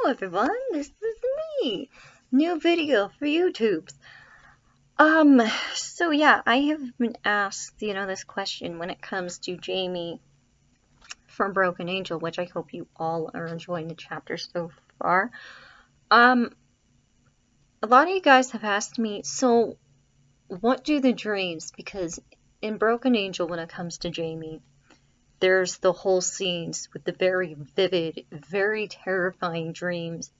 everyone, this is me. New video for YouTube. So yeah, I have been asked, this question when it comes to Jamie from Broken Angel, which I hope you all are enjoying the chapter so far. A lot of you guys have asked me, so what do the dreams, because in Broken Angel, when it comes to Jamie, there's the whole scenes with the very vivid, very terrifying dreams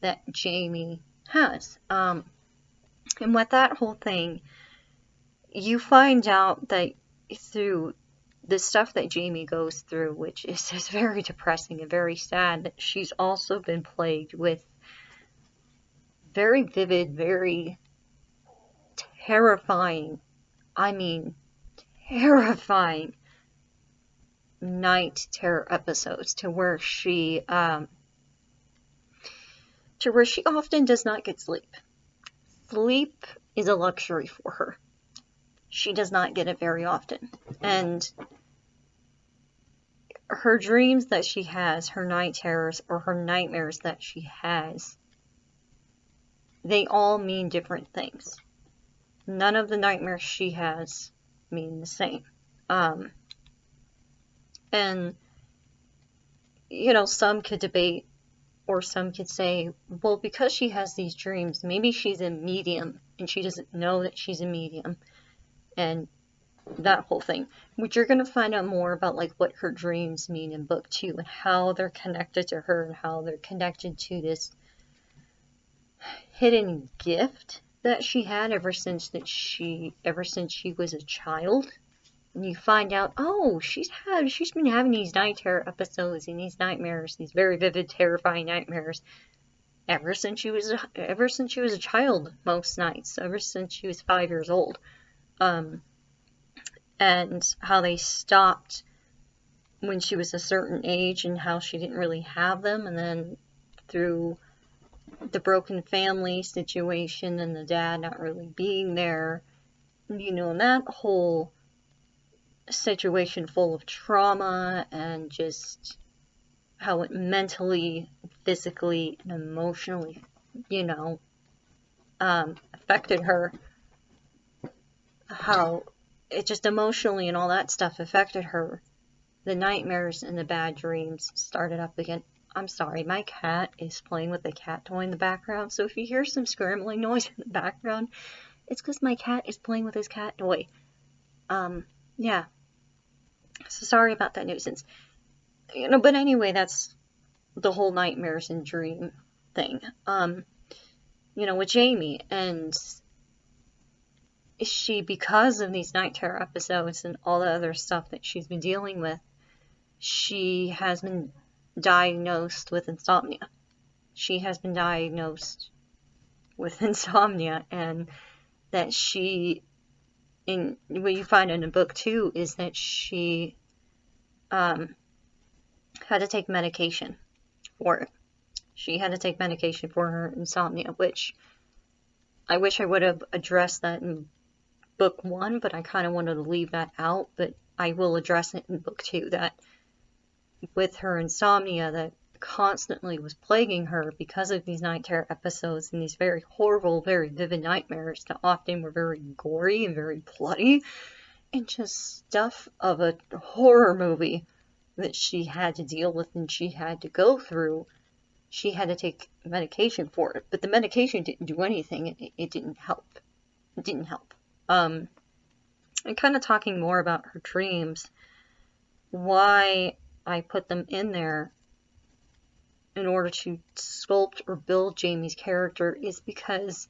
that Jamie has. And with that whole thing, you find out that through the stuff that Jamie goes through, which is just very depressing and very sad, that she's also been plagued with very vivid, very terrifying, terrifying night terror episodes to where she often does not get sleep. Sleep is a luxury for her. She does not get it very often. And her dreams that she has, her night terrors or her nightmares that she has, they all mean different things. None of the nightmares she has mean the same. And, some could debate, or some could say, well, because she has these dreams, maybe she's a medium and she doesn't know that she's a medium, and that whole thing, which you're going to find out more about, like what her dreams mean in book 2 and how they're connected to her and how they're connected to this hidden gift that she had ever since she was a child. And you find out, oh, she's been having these night terror episodes and these nightmares, these very vivid, terrifying nightmares, ever since she was a child. Most nights, ever since she was 5 years old, and how they stopped when she was a certain age, and how she didn't really have them, and then through the broken family situation and the dad not really being there, and that whole situation full of trauma and just how it mentally, physically, and emotionally, affected her. How it just emotionally and all that stuff affected her. The nightmares and the bad dreams started up again. I'm sorry, my cat is playing with the cat toy in the background, so if you hear some scrambling noise in the background, it's because my cat is playing with his cat toy. Yeah. So sorry about that nuisance. But anyway, that's the whole nightmares and dream thing. With Jamie, and she, because of these night terror episodes and all the other stuff that she's been dealing with, she has been diagnosed with insomnia. And that what you find in book 2 is that she had to take medication for it. She had to take medication for her insomnia, which I wish I would have addressed that in book 1, but I kind of wanted to leave that out. But I will address it in book 2, that with her insomnia that constantly was plaguing her because of these night terror episodes and these very horrible, very vivid nightmares that often were very gory and very bloody and just stuff of a horror movie that she had to deal with and she had to go through. She had to take medication for it, but the medication didn't do anything. It didn't help. It didn't help. And kind of talking more about her dreams, why I put them in there in order to sculpt or build Jamie's character is because,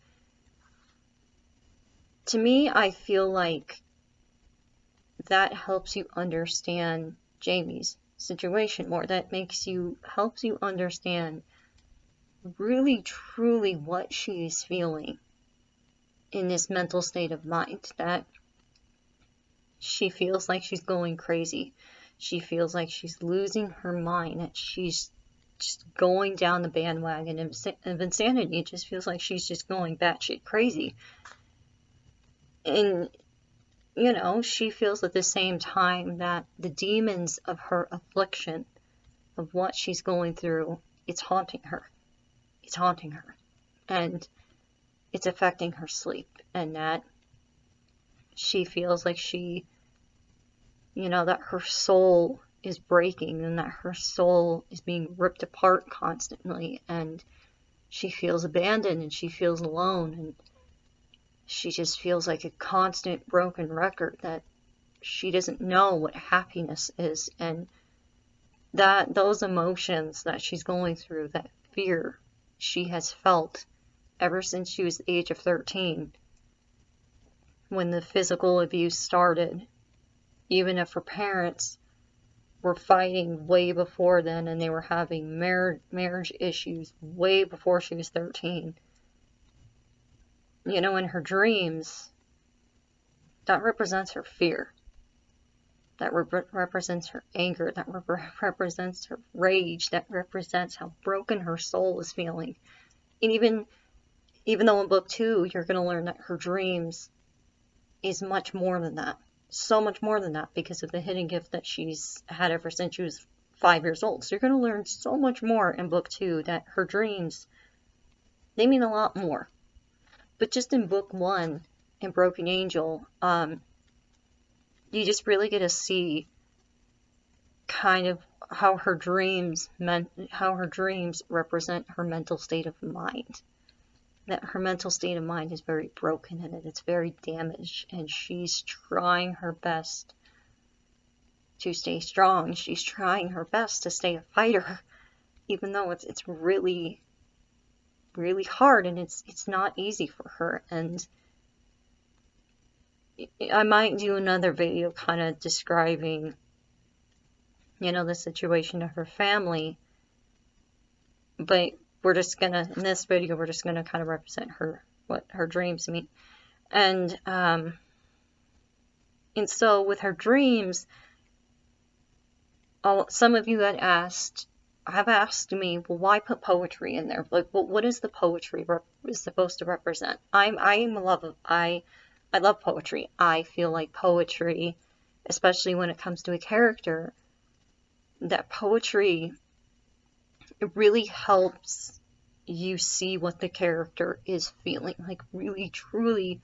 to me, I feel like that helps you understand Jamie's situation more. That helps you understand really, truly what she is feeling in this mental state of mind, that she feels like she's going crazy. She feels like she's losing her mind, that she's just going down the bandwagon of insanity. It just feels like she's just going batshit crazy. And, she feels at the same time that the demons of her affliction, of what she's going through, it's haunting her. It's haunting her. And it's affecting her sleep. And that she feels like that her soul is breaking and that her soul is being ripped apart constantly. And she feels abandoned and she feels alone. And she just feels like a constant broken record, that she doesn't know what happiness is. And that those emotions that she's going through, that fear she has felt ever since she was the age of 13, when the physical abuse started, even if her parents were fighting way before then and they were having marriage issues way before she was 13. In her dreams, that represents her fear. That represents her anger. That represents her rage. That represents how broken her soul is feeling. And even though in book 2, you're going to learn that her dreams is much more than that. So much more than that, because of the hidden gift that she's had ever since she was 5 years old. So you're going to learn so much more in book 2, that her dreams, they mean a lot more. But just in book 1, in Broken Angel, you just really get to see kind of how her dreams represent her mental state of mind. That her mental state of mind is very broken and it's very damaged, and she's trying her best to stay strong. She's trying her best to stay a fighter, even though it's really, really hard, and it's not easy for her. And I might do another video kind of describing, the situation of her family, but in this video, we're just gonna kind of represent what her dreams mean. And so with her dreams, some of you have asked me, well, why put poetry in there? Like, what is the poetry is supposed to represent? I love poetry. I feel like poetry, especially when it comes to a character, that poetry, it really helps you see what the character is feeling, like really, truly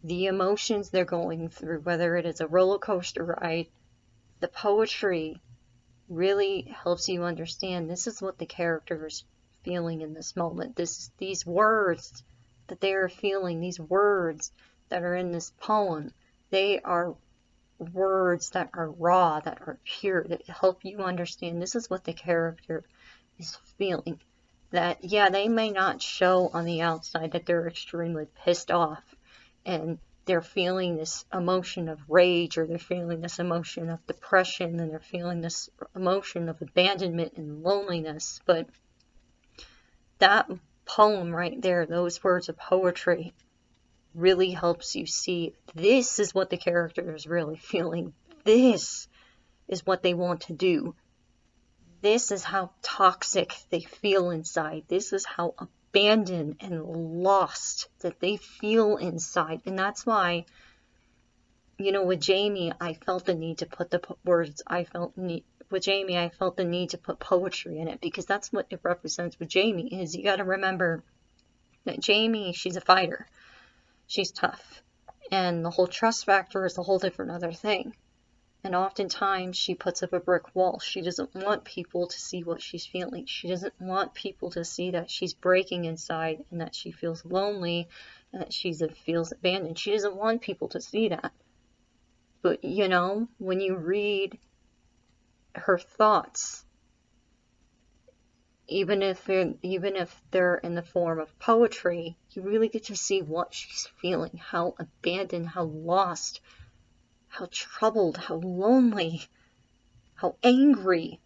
the emotions they're going through, whether it is a roller coaster ride. The poetry really helps you understand this is what the character is feeling in this moment. These words that they are feeling, these words that are in this poem, they are words that are raw, that are pure, that help you understand this is what the character is feeling. That, yeah, they may not show on the outside that they're extremely pissed off and they're feeling this emotion of rage, or they're feeling this emotion of depression, and they're feeling this emotion of abandonment and loneliness. But that poem right there, those words of poetry, really helps you see this is what the character is really feeling. This is what they want to do. This is how toxic they feel inside. This is how abandoned and lost that they feel inside. And that's why, with Jamie, I felt the need to put the words, with Jamie, I felt the need to put poetry in it, because that's what it represents with Jamie. Is you got to remember that Jamie, she's a fighter. She's tough. And the whole trust factor is a whole different other thing. And oftentimes she puts up a brick wall. She doesn't want people to see what she's feeling. She doesn't want people to see that she's breaking inside and that she feels lonely and that she feels abandoned. She doesn't want people to see that. But, when you read her thoughts, even if they're in the form of poetry, you really get to see what she's feeling, how abandoned, how lost, how troubled, how lonely, how angry,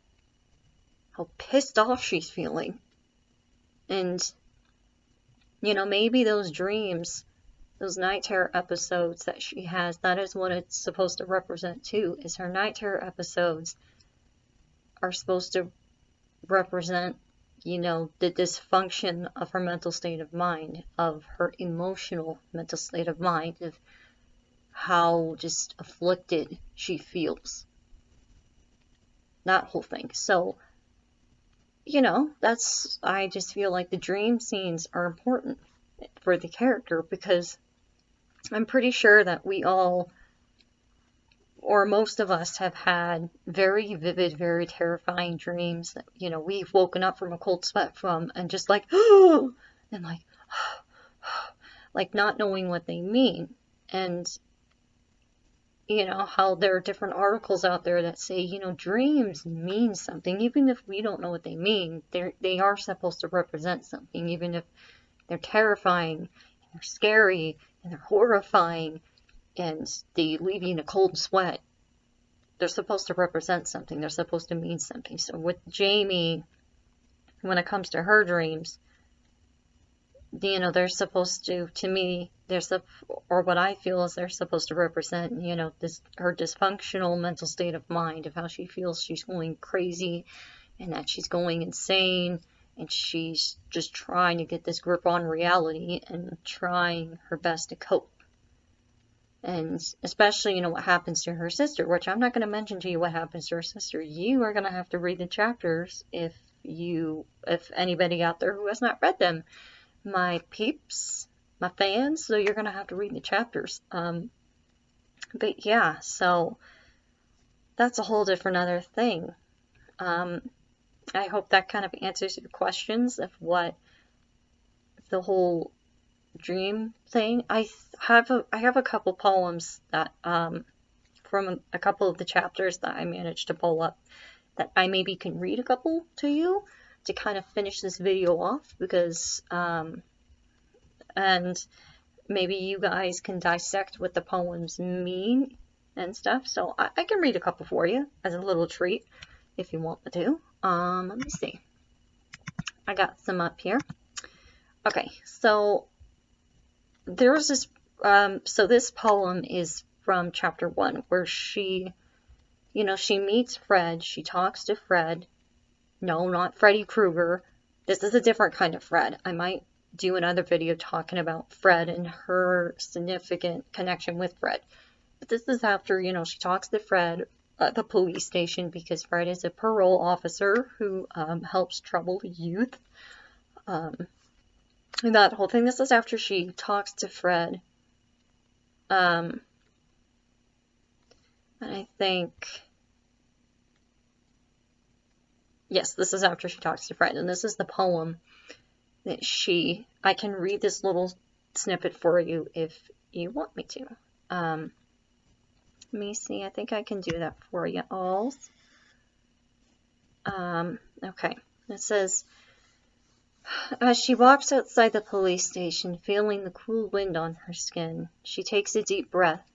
how pissed off she's feeling. And, maybe those dreams, those night terror episodes that she has, that is what it's supposed to represent too, is her night terror episodes are supposed to represent, the dysfunction of her mental state of mind, of her emotional mental state of mind, of how just afflicted she feels. That whole thing. So, you know, I just feel like the dream scenes are important for the character, because I'm pretty sure that we all, or most of us, have had very vivid, very terrifying dreams that, you know, we've woken up from a cold sweat from, and just like, and like not knowing what they mean. And, you know, how there are different articles out there that say, you know, dreams mean something, even if we don't know what they mean. They are supposed to represent something, even if they're terrifying, and they're scary, and they're horrifying, and they leave you in a cold sweat. They're supposed to represent something. They're supposed to mean something. So with Jamie, when it comes to her dreams, you know, they're supposed to me, or what I feel is they're supposed to represent, you know, her dysfunctional mental state of mind, of how she feels she's going crazy and that she's going insane, and she's just trying to get this grip on reality and trying her best to cope. And especially, you know, what happens to her sister, which I'm not going to mention to you what happens to her sister. You are going to have to read the chapters if anybody out there who has not read them. My peeps, my fans, so you're going to have to read the chapters. But yeah, so that's a whole different other thing. I hope that kind of answers your questions of what the whole dream thing. I have a couple poems that from a couple of the chapters that I managed to pull up, that I maybe can read a couple to you to kind of finish this video off, because and maybe you guys can dissect what the poems mean and stuff. So I can read a couple for you as a little treat if you want me to. Let me see. I got some up here. Okay, so there's this, so this poem is from chapter 1, where she, you know, she meets Fred, she talks to Fred. No, not Freddy Krueger. This is a different kind of Fred. I might do another video talking about Fred and her significant connection with Fred. But this is after, you know, she talks to Fred at the police station, because Fred is a parole officer who helps troubled youth. And that whole thing, this is after she talks to Fred. And I think, yes, this is after she talks to Fred. And this is the poem that I can read this little snippet for you if you want me to. Let me see, I think I can do that for you all. Okay, it says, as she walks outside the police station, feeling the cool wind on her skin, she takes a deep breath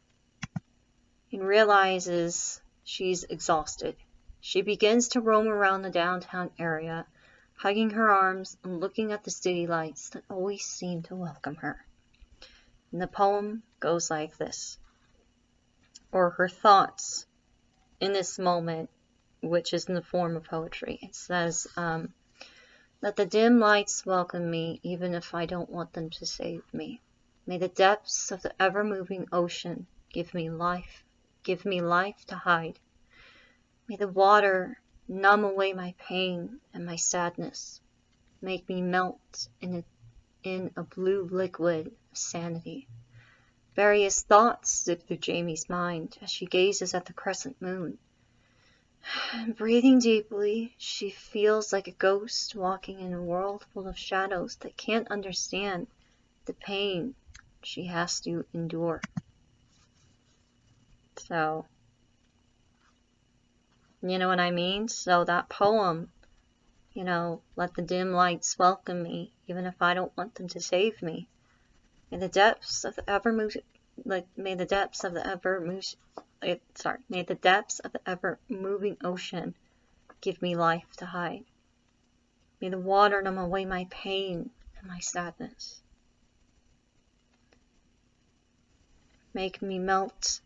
and realizes she's exhausted. She begins to roam around the downtown area, hugging her arms and looking at the city lights that always seem to welcome her. And the poem goes like this, or her thoughts in this moment, which is in the form of poetry. It says, let the dim lights welcome me, even if I don't want them to save me. May the depths of the ever-moving ocean give me life to hide. May the water numb away my pain and my sadness, make me melt in a blue liquid of sanity. Various thoughts zip through Jamie's mind as she gazes at the crescent moon. Breathing deeply, she feels like a ghost walking in a world full of shadows that can't understand the pain she has to endure. So, you know what I mean? So that poem, you know, let the dim lights welcome me, even if I don't want them to save me. May the depths of the ever-moving ocean give me life to hide. May the water numb away my pain and my sadness. Make me melt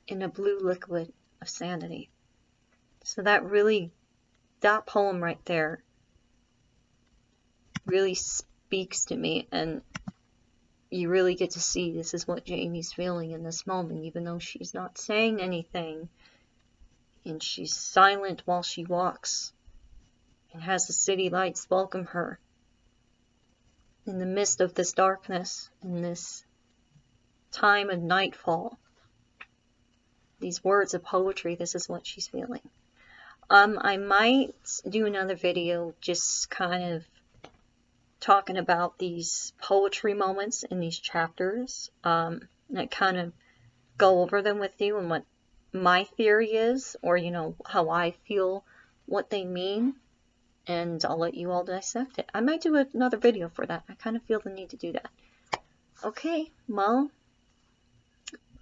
in a blue liquid of sanity. So that poem right there really speaks to me, and you really get to see this is what Jamie's feeling in this moment, even though she's not saying anything and she's silent while she walks. and has the city lights welcome her in the midst of this darkness, in this time of nightfall. These words of poetry, this is what she's feeling. I might do another video just kind of talking about these poetry moments in these chapters. And I kind of go over them with you and what my theory is, or how I feel what they mean, and I'll let you all dissect it. I might do another video for that. I kind of feel the need to do that. Okay, well,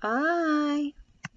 bye.